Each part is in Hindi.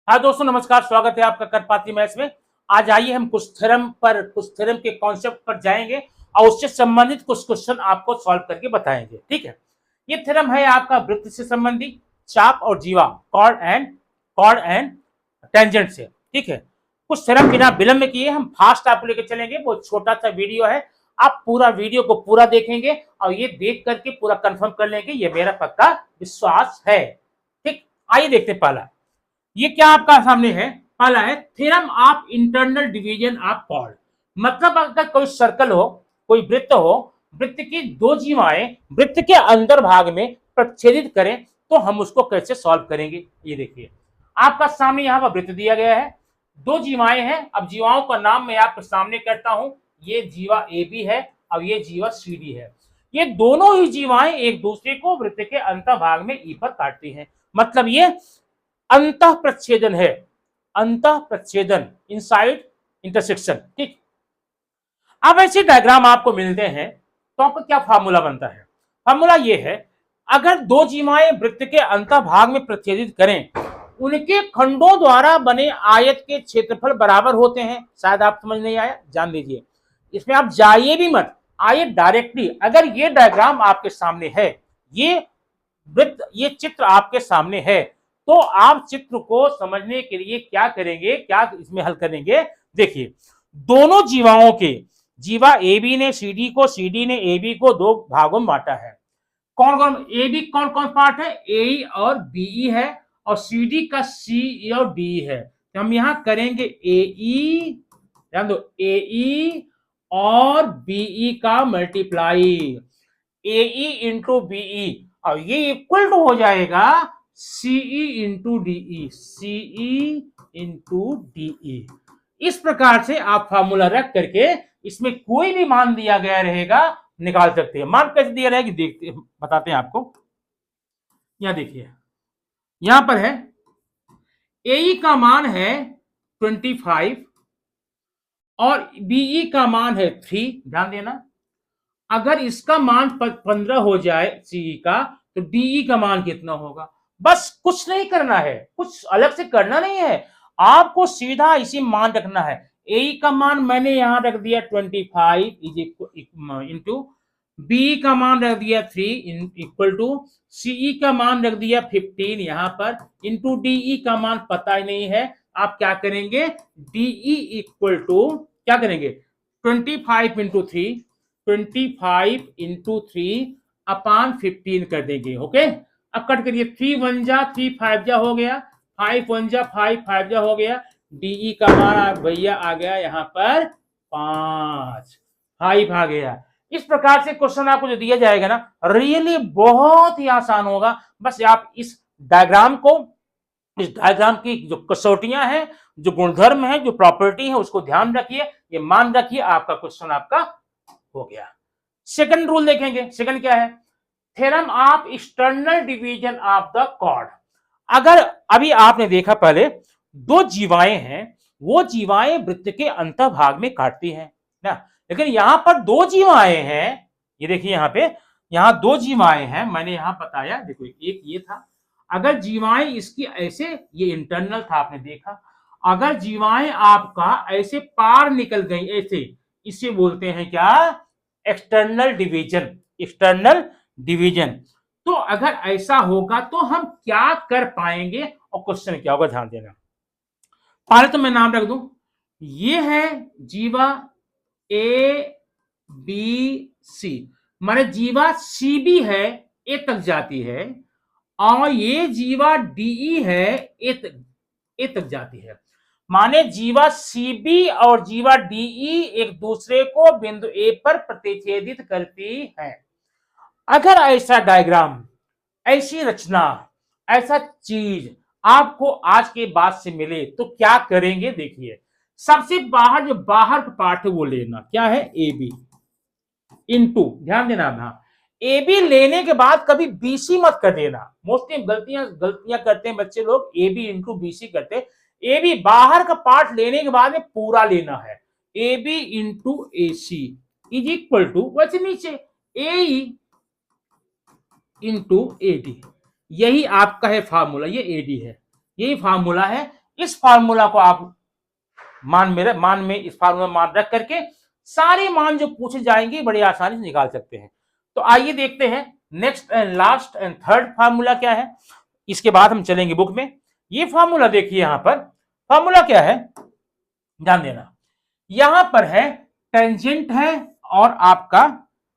हाँ दोस्तों नमस्कार, स्वागत है आपका करपाती मैथ्स में। आज आइए हम कुछ थ्योरम के कॉन्सेप्ट पर जाएंगे और उससे संबंधित कुछ क्वेश्चन आपको सॉल्व करके बताएंगे। ठीक है, ये थ्योरम है आपका वृत्त से संबंधी, चाप और जीवा, कॉर्ड एंड टेंजेंट से। ठीक है, कुछ थ्योरम बिना विलंब किए हम फास्ट आपको लेकर चलेंगे। बहुत छोटा सा वीडियो है, आप पूरा वीडियो को पूरा देखेंगे और ये देख करके पूरा कंफर्म कर लेंगे, ये मेरा पक्का विश्वास है। ठीक, आइए देखते हैं। पहला ये क्या आपका सामने है, पहला है theorem of internal division of chord. मतलब अगर कोई सर्कल हो, कोई वृत्त हो, वृत्त की दो जीवाएं वृत्त के अंदर भाग में प्रच्छेदित करें तो हम उसको कैसे सॉल्व करेंगे। ये देखिए आपका सामने यहाँ पर वृत्त दिया गया है, दो जीवाएं हैं। अब जीवाओं का नाम मैं आपके सामने करता हूं, ये जीवा ए बी है और ये जीवा सी डी है। ये दोनों ही जीवाएं एक दूसरे को वृत्त के अंतर भाग में ई पर काटती हैं। मतलब ये अंतः प्रच्छेदन है, अंतः प्रच्छेदन, इनसाइड इंटरसेक्शन। ठीक, अब ऐसे डायग्राम आपको मिलते हैं तो आपका क्या फार्मूला बनता है। फार्मूला ये है, अगर दो जीवाएं वृत्त के अंतः भाग में प्रच्छेदित करें, उनके खंडों द्वारा बने आयत के क्षेत्रफल बराबर होते हैं। शायद आप समझ नहीं आया, जान लीजिए, इसमें आप जाइए भी मत, आइए डायरेक्टली। अगर ये डायग्राम आपके सामने है, ये वृत्त, ये चित्र आपके सामने है, तो आप चित्र को समझने के लिए क्या करेंगे, क्या इसमें हल करेंगे। देखिए दोनों जीवाओं के, जीवा ए बी ने सी डी को, सी डी ने ए बी को दो भागों में बांटा है। कौन कौन ए बी, कौन कौन पार्ट है, ए और बी है, और सी डी का सी और डी है। तो हम यहां करेंगे ए ई, ध्यान दो, ए ई और बीई का multiply, A E into BE, और ये इक्वल टू हो जाएगा CE into DE, CE into DE. इस प्रकार से आप फार्मूला रख करके इसमें कोई भी मान दिया गया रहेगा निकाल सकते हैं। मान कैसे दिया रहेगा देखते बताते हैं आपको। यहां देखिए, यहां पर है ए का मान है 25 और बीई का मान है 3। ध्यान देना, अगर इसका मान 15 हो जाए सीई का, तो डीई का मान कितना होगा। बस कुछ नहीं करना है, कुछ अलग से करना नहीं है, आपको सीधा इसी मान रखना है। ए का मान मैंने यहां रख दिया 25 इंटू, बी का मान रख दिया 3 इक्वल टू, सीई का मान रख दिया 15 यहां पर, इंटू डीई का मान पता ही नहीं है। आप क्या करेंगे, डीई इक्वल टू क्या करेंगे, 25 इंटू 3, 25 इंटू 3 अपान 15 कर देंगे। ओके, अब कट करिए, 3 1 जा, 3 5 जा हो गया, 5 1 जा, 5 5 जा हो गया। डीई का मान भैया आ गया यहाँ पर 5 आ गया। इस प्रकार से क्वेश्चन आपको जो दिया जाएगा ना, रियली बहुत ही आसान होगा। बस आप इस डायग्राम को, इस डायग्राम की जो कसौटियां हैं, जो गुणधर्म है, जो प्रॉपर्टी है, उसको ध्यान रखिए, ये मान रखिए, आपका क्वेश्चन आपका हो गया। सेकंड रूल देखेंगे। सेकंड क्या है, theorem of external division of the chord. अगर अभी आपने देखा पहले दो जीवाएं हैं, वो जीवाएं वृत्त के अंतर भाग में काटती हैं ना, लेकिन यहां पर दो जीवाएं हैं। ये देखिए यहां पे, यहां दो जीवाएं हैं, मैंने यहां बताया, देखो एक ये था, अगर जीवाएं इसकी ऐसे, ये इंटरनल था आपने देखा, अगर जीवाएं आपका ऐसे पार निकल गई ऐसे, इसे बोलते हैं क्या, एक्सटर्नल डिवीजन, एक्सटर्नल डिवीजन। तो अगर ऐसा होगा तो हम क्या कर पाएंगे और क्वेश्चन क्या होगा, ध्यान देना। पहले तो मैं नाम रख दूं, ये है जीवा ए बी सी, माने जीवा सी बी है, ए तक जाती है, और ये जीवा डीई है, ए तक जाती है। माने जीवा सीबी और जीवा डीई एक दूसरे को बिंदु ए पर प्रतिच्छेदित करती है। अगर ऐसा डायग्राम, ऐसी रचना, ऐसा चीज आपको आज के बाद से मिले तो क्या करेंगे। देखिए सबसे बाहर जो बाहर का पार्ट है वो लेना, क्या है, ए बी इंटू, ध्यान देना, ए बी लेने के बाद कभी बीसी मत कर देना। मोस्टली गलतियां करते हैं बच्चे लोग, ए बी इंटू बीसी करते हैं। ए बी बाहर का पार्ट लेने के बाद में पूरा लेना है, A B into A C is equal to, वैसे नीचे ए इंटू ए डी, यही आपका है फार्मूला, ये ए डी है, यही फार्मूला है। इस फार्मूला को आप मान में इस फार्मूला मान रख करके सारे मान जो पूछे जाएंगे बड़ी आसानी से निकाल सकते हैं। तो आइए देखते हैं next and last and third formula क्या है, इसके बाद हम चलेंगे बुक में। ये फार्मूला देखिए, यहां पर फार्मूला क्या है ध्यान देना, यहां पर है टेंजेंट है और आपका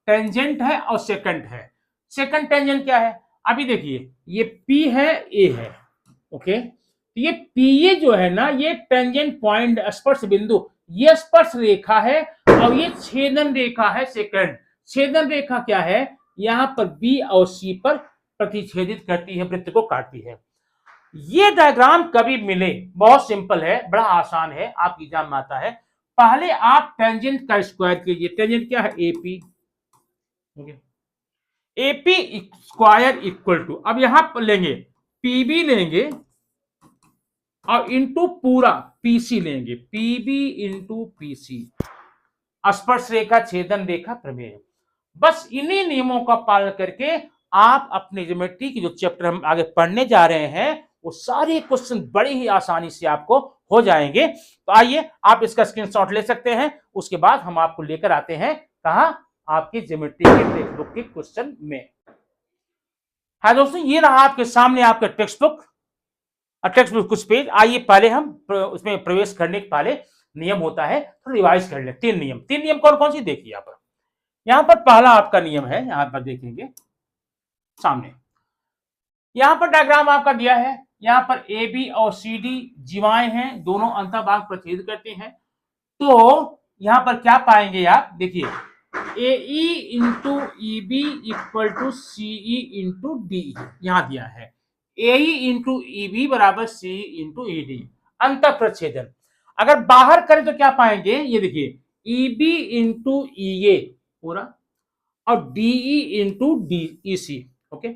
टेंजेंट है और सेकंड है। सेकंड टेंजेंट क्या है, अभी देखिए ये P है, A है, ओके। ये PA जो है ना, ये टेंजेंट पॉइंट स्पर्श बिंदु, ये स्पर्श रेखा है और ये छेदन रेखा है सेकंड। छेदन रेखा क्या है, यहां पर B और C पर प्रतिच्छेदित करती है, वृत्त को काटती है। ये डायग्राम कभी मिले, बहुत सिंपल है, बड़ा आसान है, आप एग्जाम में आता है। पहले आप टेंजेंट का स्क्वायर कीजिए। टेंजेंट क्या है, AP, AP square equal to, अब यहां पर लेंगे PB लेंगे और इंटू पूरा PC लेंगे, PB इंटू PC, स्पर्श रेखा, छेदन रेखा, प्रमेय। बस इन्हीं नियमों का पालन करके आप अपने ज्योमेट्री की जो चैप्टर हम आगे पढ़ने जा रहे हैं वो सारे क्वेश्चन बड़ी ही आसानी से आपको हो जाएंगे। तो आइए आप इसका स्क्रीनशॉट ले सकते हैं, उसके बाद हम आपको लेकर आते हैं कहां, आपके ज्योमेट्री के टेक्स्ट बुक के क्वेश्चन में। हाँ दोस्तों, ये रहा आपके सामने आपका टेक्स्ट बुक, टेक्स्ट बुक कुछ पेज। आइए पहले हम उसमें प्रवेश करने के पहले नियम होता है तो रिवाइज कर ले। तीन नियम कौन कौन सी देखिए यहाँ पर पहला आपका नियम है, यहाँ पर देखेंगे सामने, यहाँ पर डायग्राम आपका दिया है, यहाँ पर AB और CD जीवाएं हैं, दोनों अंतःभाग प्रतिच्छेद करते हैं। तो यहाँ पर क्या पाएंगे आप, देखिए AE into EB equal to CE into DE, यहाँ दिया है AE इंटू EB बराबर CE इंटू ED, अंत प्रच्छेदन। अगर बाहर करें तो क्या पाएंगे, ये देखिए EB इंटू EA पूरा और DE into DEC, okay.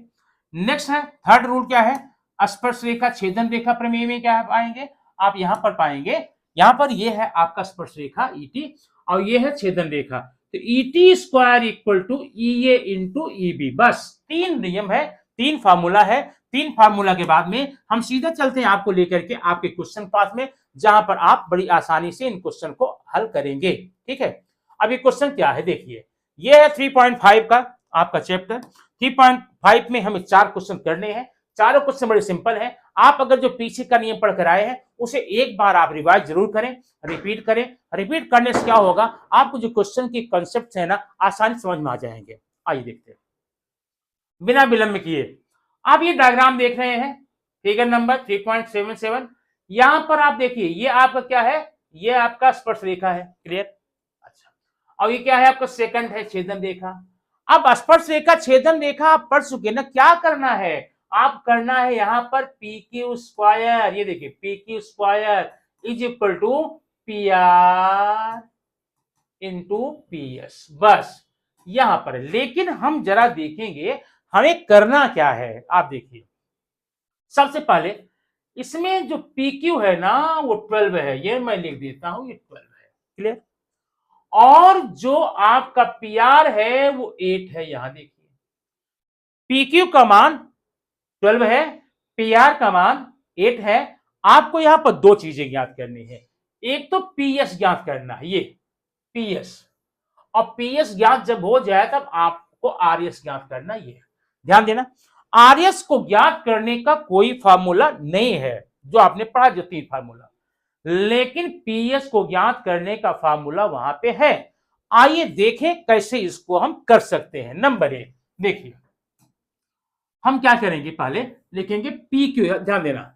Next है थर्ड रूल, क्या है, स्पर्श रेखा छेदन रेखा प्रमेय में क्या पाएंगे आप, यहां पर पाएंगे, यहां पर ये है आपका स्पर्श रेखा ET और ये है छेदन रेखा, तो ET square equal to EA into EB। बस तीन नियम है, तीन फार्मूला है। तीन फार्मूला के बाद में हम सीधा चलते हैं आपको लेकर के आपके क्वेश्चन पाथ में, जहां पर आप बड़ी आसानी से इन क्वेश्चन को हल करेंगे, ठीक है। अब ये क्वेश्चन क्या है देखिए, ये है 3.5 का आपका चैप्टर। 3.5 में हमें 4 क्वेश्चन करने हैं, चारों क्वेश्चन बड़े सिंपल हैं। आप अगर जो पीछे का नियम पढ़ कर आए हैं उसे एक बार आप रिवाइज जरूर करें, रिपीट करें। रिपीट करने से क्या होगा, आपको जो क्वेश्चन के कॉन्सेप्ट है ना आसानी समझ में आ जाएंगे। आइए देखते हैं बिना विलंब किए। आप ये डायग्राम देख रहे हैं, फिगर नंबर 3.77। यहां पर आप देखिए ये आपका क्या है, ये आपका स्पर्श रेखा है, क्लियर, अच्छा। और ये क्या है आपका सेकंड है छेदन रेखा। अब स्पर्श रेखा छेदन रेखा आप पढ़ चुके ना, क्या करना है, आप करना है यहां पर PQ स्क्वायर, ये देखिए PQ square is equal to PR into PS, बस यहां पर। लेकिन हम जरा देखेंगे हमें करना क्या है, आप देखिए सबसे पहले इसमें जो PQ है ना वो 12 है, ये मैं लिख देता हूं, ये 12 है, क्लियर। और जो आपका PR है वो 8 है, यहां देखिए PQ का मान 12 है, PR का मान 8 है। आपको यहां पर दो चीजें ज्ञात करनी है, एक तो PS ज्ञात करना है, ये PS, और PS ज्ञात जब हो जाए तब आपको RS ज्ञात करना, ये ध्यान देना। RS को ज्ञात करने का कोई फार्मूला नहीं है जो आपने पढ़ा, जो 3 फार्मूला, लेकिन PS को ज्ञात करने का फार्मूला वहां पे है। आइए देखें कैसे इसको हम कर सकते हैं। नंबर 1 देखिए, हम क्या करेंगे, पहले लिखेंगे PQ, ध्यान देना,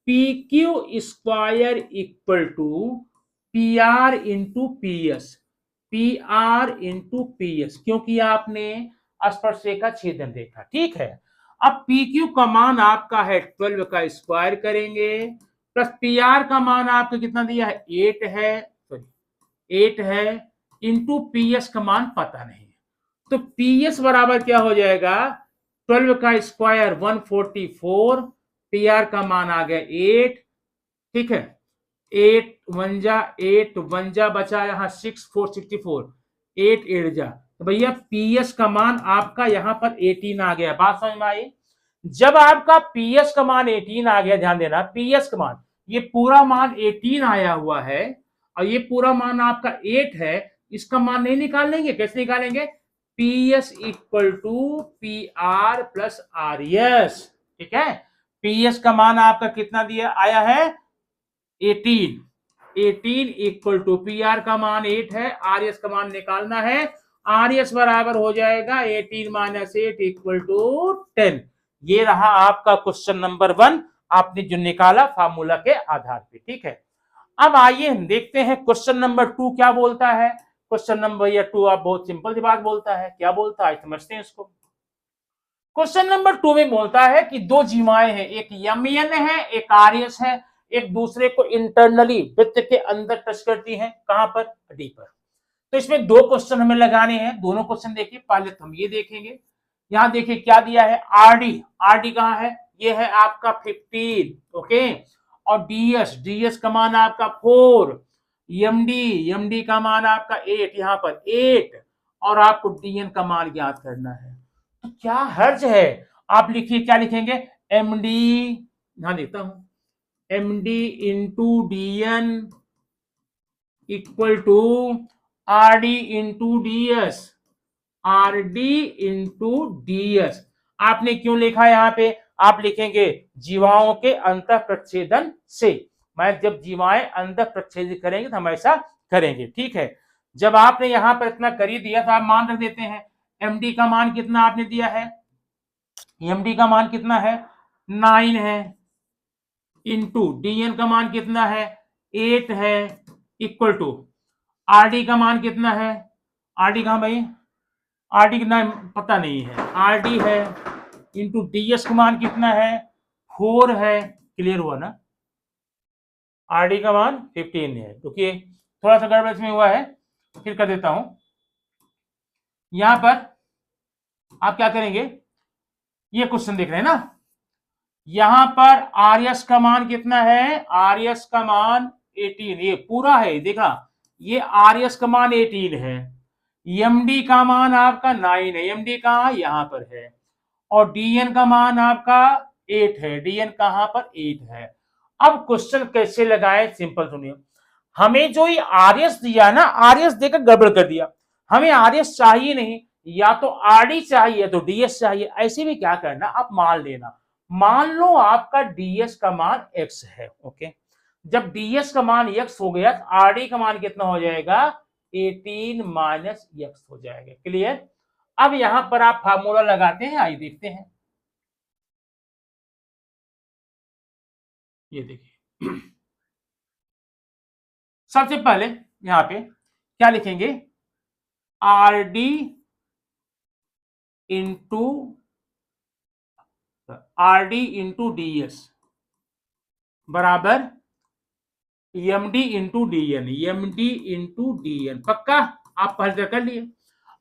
PQ square equal to PR into PS, PR into PS, क्योंकि आपने स्पर्श रेखा छेदन रेखा, ठीक है। अब PQ का मान आपका है 12 का स्क्वायर करेंगे, प्लस PR का मान आपका कितना दिया है 8 है, सॉरी 8 है, इंटू PS का मान पता नहीं, तो PS बराबर क्या हो जाएगा, 12 का स्क्वायर 144, PR का मान आ गया 8, ठीक है। 8 1 जा बचा यहाँ 6 4 64, 8 8 जा, तो भैया PS का मान आपका यहाँ पर 18 आ गया। बात समझ में आई, जब आपका PS का मान 18 आ गया, ध्यान देना PS का मान, ये पूरा मान 18 आया हुआ है और ये पूरा मान आपका 8 है, इसका मान नहीं निकाल लेंगे, कैसे निकालेंगे? P S equal to P R plus R S, ठीक है। पी एस का मान आपका कितना दिया आया है? 18 इक्वल टू पी आर का मान 8 है, आर एस का मान निकालना है। आर एस बराबर हो जाएगा 18 माइनस 8 इक्वल टू 10। ये रहा आपका क्वेश्चन नंबर 1, आपने जो निकाला फार्मूला के आधार पे, ठीक है। अब आइए हम देखते हैं क्वेश्चन नंबर 2 क्या बोलता है। क्वेश्चन नंबर 2 आप बहुत सिंपल सी बात बोलता है, क्या बोलता है समझते हैं इसको। क्वेश्चन नंबर 2 में बोलता है कि दो जीवाएं हैं, एक यमयन है एक आर्यस है, एक दूसरे को इंटरनली वृत्त के अंदर टच करती हैं, कहां पर? डी पर। तो इसमें दो क्वेश्चन हमें लगाने हैं, दोनों क्वेश्चन देखिए। पहले तो हम ये देखेंगे, यहां देखिए क्या दिया है, आरडी। आरडी कहां है? ये है आपका 15, ओके। और डीएस, डीएस का मान आपका 4, एमडी, एमडी का मान आपका 8, यहां पर 8, और आपको डीएन का मान ज्ञात करना है। तो क्या हर्ज है, आप लिखिए, क्या लिखेंगे? एमडी, यहां देखता हूं, MD into DN equal to R D into DS, R D into DS. आपने क्यों लिखा यहां पे? आप लिखेंगे जीवाओं के अंतः प्रच्छेदन से। मैं जब जीवाएं अंतः प्रच्छेदित करेंगे तो हम ऐसा करेंगे, ठीक है। जब आपने यहां पर इतना कर ही दिया तो आप मान रख देते हैं। एमडी का मान कितना आपने दिया है? एमडी का मान कितना है? 9 है, इंटू डीएन का मान कितना है? 8 है, इक्वल टू आरडी का मान कितना है? आरडी कहां भाई? आरडी कितना पता नहीं है, आरडी है, इंटू डीएस का मान कितना है? 4 है। क्लियर हुआ ना? आरडी का मान 15 है, क्योंकि थोड़ा सा गड़बड़ इसमें हुआ है, फिर कर देता हूं। यहां पर आप क्या करेंगे, ये क्वेश्चन देख रहे हैं ना, यहां पर आर एस का मान कितना है? आर एस का मान 18, ये पूरा है, देखा, ये आर एस का मान 18 है, एमडी का मान आपका 9 है, एमडी कहां? यहां पर है, और डीएन का मान आपका 8 है, डीएन कहां पर? 8 है। अब क्वेश्चन कैसे लगाए, सिंपल सुनिए। हमें जो ये आरएस दिया ना, आरएस देकर गड़बड़ कर दिया, हमें आरएस चाहिए नहीं, या तो आरडी चाहिए तो डीएस चाहिए। ऐसे भी क्या करना, आप मान लेना, मान लो आपका डीएस का मान एक्स है, ओके। जब डीएस का मान एक्स हो गया तो आरडी का मान कितना हो जाएगा? 18 माइनस एक्स हो जाएगा। क्लियर? अब यहां पर आप फार्मूला लगाते हैं, आइए देखते हैं। ये देखिए, सबसे पहले यहां पे क्या लिखेंगे? आर डी इंटू डीएस बराबर MD into DN, MD into DN. पक्का? आप पहले कर लिए।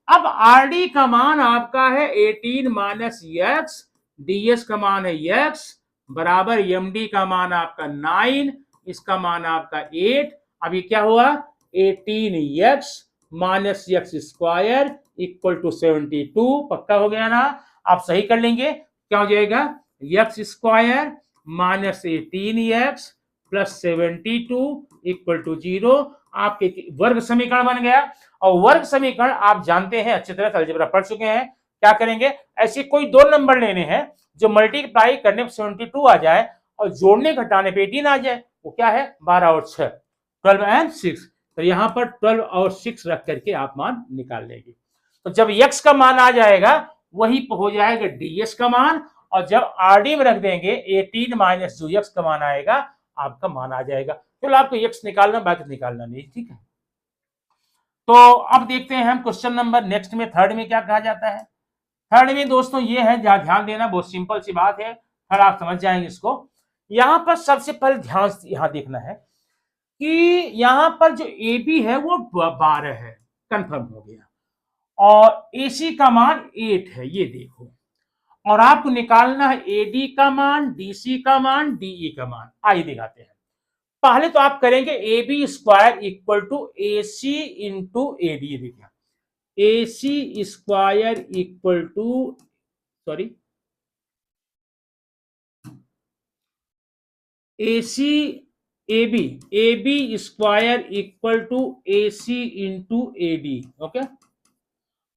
अब आरडी का मान आपका है 18 माइनस एक्स, डीएस का मान है एक्स, बराबर एमडी का मान आपका 9, इसका मान आपका 8। अभी क्या हुआ? 18 X minus X square equal to 72। पक्का हो गया ना? आप सही कर लेंगे, क्या हो जाएगा? X square minus 18 X plus 72 equal to 0। आपके वर्ग समीकरण बन गया। और वर्ग समीकरण आप जानते हैं अच्छी तरह, अलजेब्रा पढ़ चुके हैं। क्या करेंगे, ऐसे कोई दो नंबर लेने हैं जो मल्टीप्लाई करने पे 72 आ जाए और जोड़ने घटाने पे 18 आ जाए। वो क्या है? 12 और 6, 12 एंड 6। तो यहां पर 12 और 6 रख करके आप मान निकाल लेंगे। तो जब x का मान आ जाएगा वही हो जाएगा ds का मान, और जब rd में रख देंगे 18 माइनस जो x का मान आएगा आपका मान आ जाएगा। चलो आपको x निकालना, बाकी निकालना नहीं, ठीक है। तो अब देखते हैं हम क्वेश्चन नंबर नेक्स्ट में, थर्ड में क्या कहा जाता है। थर्ड में दोस्तों ये है, जहां ध्यान देना, बहुत सिंपल सी बात है, थर्ड आप समझ जाएंगे इसको। यहां पर सबसे पहले ध्यान यहां देखना है कि यहां पर जो ए बी है वो 12 है, कंफर्म हो गया, और एसी का मान 8 है, ये देखो। और आपको निकालना है एडी का मान, डीसी का मान, डीई का मान। आइए दिखाते हैं। पहले तो आप करेंगे A B square equal to A C into A D. देखिए, A C square equal to, sorry, A C A B square equal to A C into A D. Okay,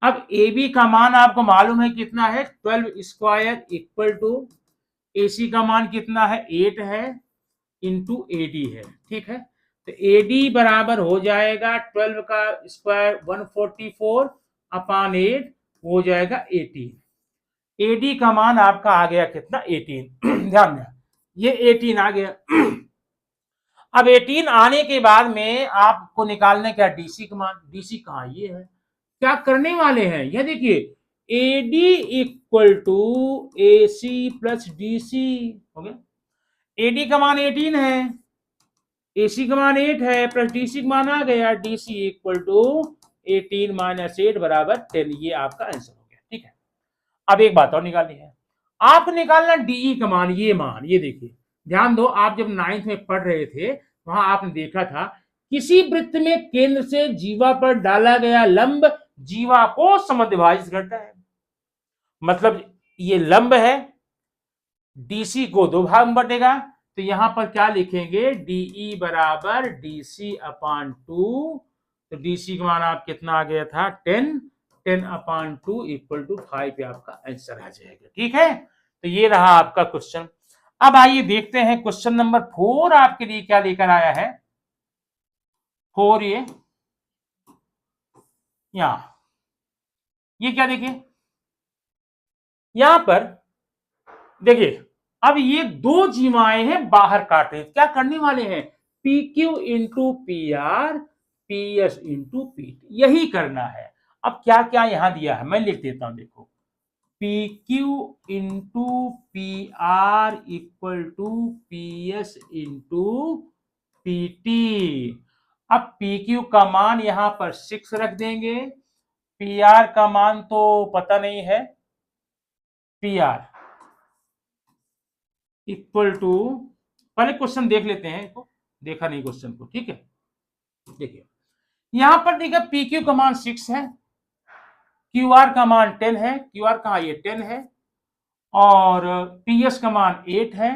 अब ए बी का मान आपको मालूम है कितना है, 12 स्क्वायर इक्वल टू ए सी का मान कितना है, 8 है इंटू ए डी है। ठीक है, तो ए डी बराबर हो जाएगा 12 का स्क्वायर 144 अपान 8 हो जाएगा 18। ए डी का मान आपका आ गया कितना, 18। ध्यान दें, ये 18 आ गया। अब 18 आने के बाद में आपको निकालना क्या, डीसी का मान। डीसी कहाँ, ये है। क्या करने वाले हैं, यह देखिए, A D equal to A C plus D C हो गया। ए डी का मान 18 है, ए सी का मान 8 है, प्लस डी सी का मान आ गया, D C equal to 18 minus 8 बराबर 10। ये आपका आंसर हो गया। ठीक है, अब एक बात और निकालनी है, आप निकालना डीई का मान। ये देखिए, ध्यान दो, आप जब 9th में पढ़ रहे थे वहां आपने देखा था, किसी वृत्त में केंद्र से जीवा पर डाला गया लंब जीवा को समद्विभाजित करता है। मतलब ये लंब है, डीसी को 2 भाग में बटेगा, तो यहां पर क्या लिखेंगे, डीई बराबर डीसी अपान 2। तो डीसी का मान आप कितना आ गया था, 10 अपान 2 इक्वल टू 5 पे आपका आंसर आ जाएगा। ठीक है, तो ये रहा आपका क्वेश्चन। अब आइए देखते हैं क्वेश्चन नंबर 4 आपके लिए क्या लेकर आया है। 4 ये क्या, देखिए यहां पर देखिए, अब ये 2 जीवाएं हैं बाहर काट रहे, क्या करने वाले हैं, P Q into P R P S into P T, यही करना है। अब क्या क्या यहां दिया है, मैं लिख देता हूं, देखो, P Q into P R equal to P S into P T. अब पी क्यू का मान यहां पर 6 रख देंगे, पी आर का मान तो पता नहीं है, पी आर इक्वल टू, पहले क्वेश्चन देख लेते हैं, तो देखा नहीं क्वेश्चन को। ठीक है, देखिए यहां पर देखिए, पी क्यू का मान 6 है, क्यू आर का मान 10 है, क्यू आर कहा, ये 10 है, और पी एस का मान 8 है।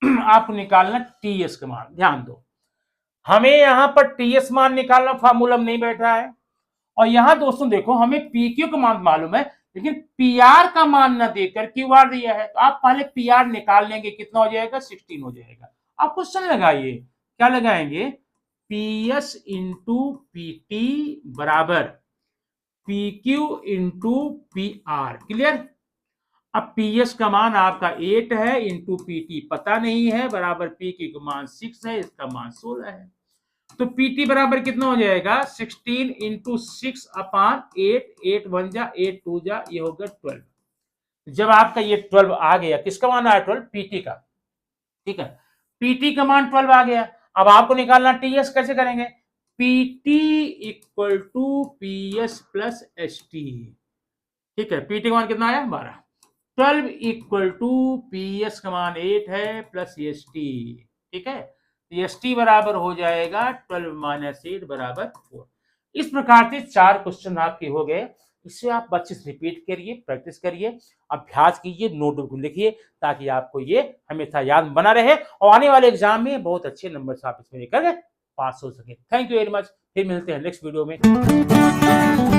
आपको निकालना टी एस का मान। ध्यान दो, हमें यहां पर टी एस मान निकालना, फार्मूला में नहीं बैठ रहा है, और यहां दोस्तों देखो, हमें पी क्यू का मान मालूम है, लेकिन पी आर का मान न देकर क्यू आर दिया है, तो आप पहले पी आर निकाल लेंगे, कितना हो जाएगा, 16 हो जाएगा। आप क्वेश्चन लगाइए, क्या लगाएंगे, P S into P T बराबर P Q into P R. Clear. अब पी एस का मान आपका 8 है, इंटू पी टी पता नहीं है, बराबर पी क्यू का मान 6 है, इसका मान 16 है, तो पीटी बराबर कितना हो जाएगा, 16 इंटू 6 अपान 8, 8 1 जा 8 2 जा, ये हो गया 12। जब आपका ये 12 आ गया, किसका मान आया, 12 पीटी का। ठीक है, पीटी का मान 12 आ गया। अब आपको निकालना टीएस, कैसे करेंगे, PT equal to PS plus S T. ठीक है, पीटी का मान कितना आया, 12। 12 इक्वल टू पीएस का मान 8 है प्लस एस टी। ठीक है, एस टी बराबर हो जाएगा 12 माइनस 8 बराबर 4। इस प्रकार से 4 क्वेश्चन आपके हो गए। इससे आप अच्छे से रिपीट करिए, प्रैक्टिस करिए, अभ्यास कीजिए, नोटबुक लिखिए, ताकि आपको ये हमेशा याद बना रहे और आने वाले एग्जाम में बहुत अच्छे नंबर आप इसमें लेकर पास हो सके। Thank you very much. फिर मिलते हैं नेक्स्ट वीडियो में।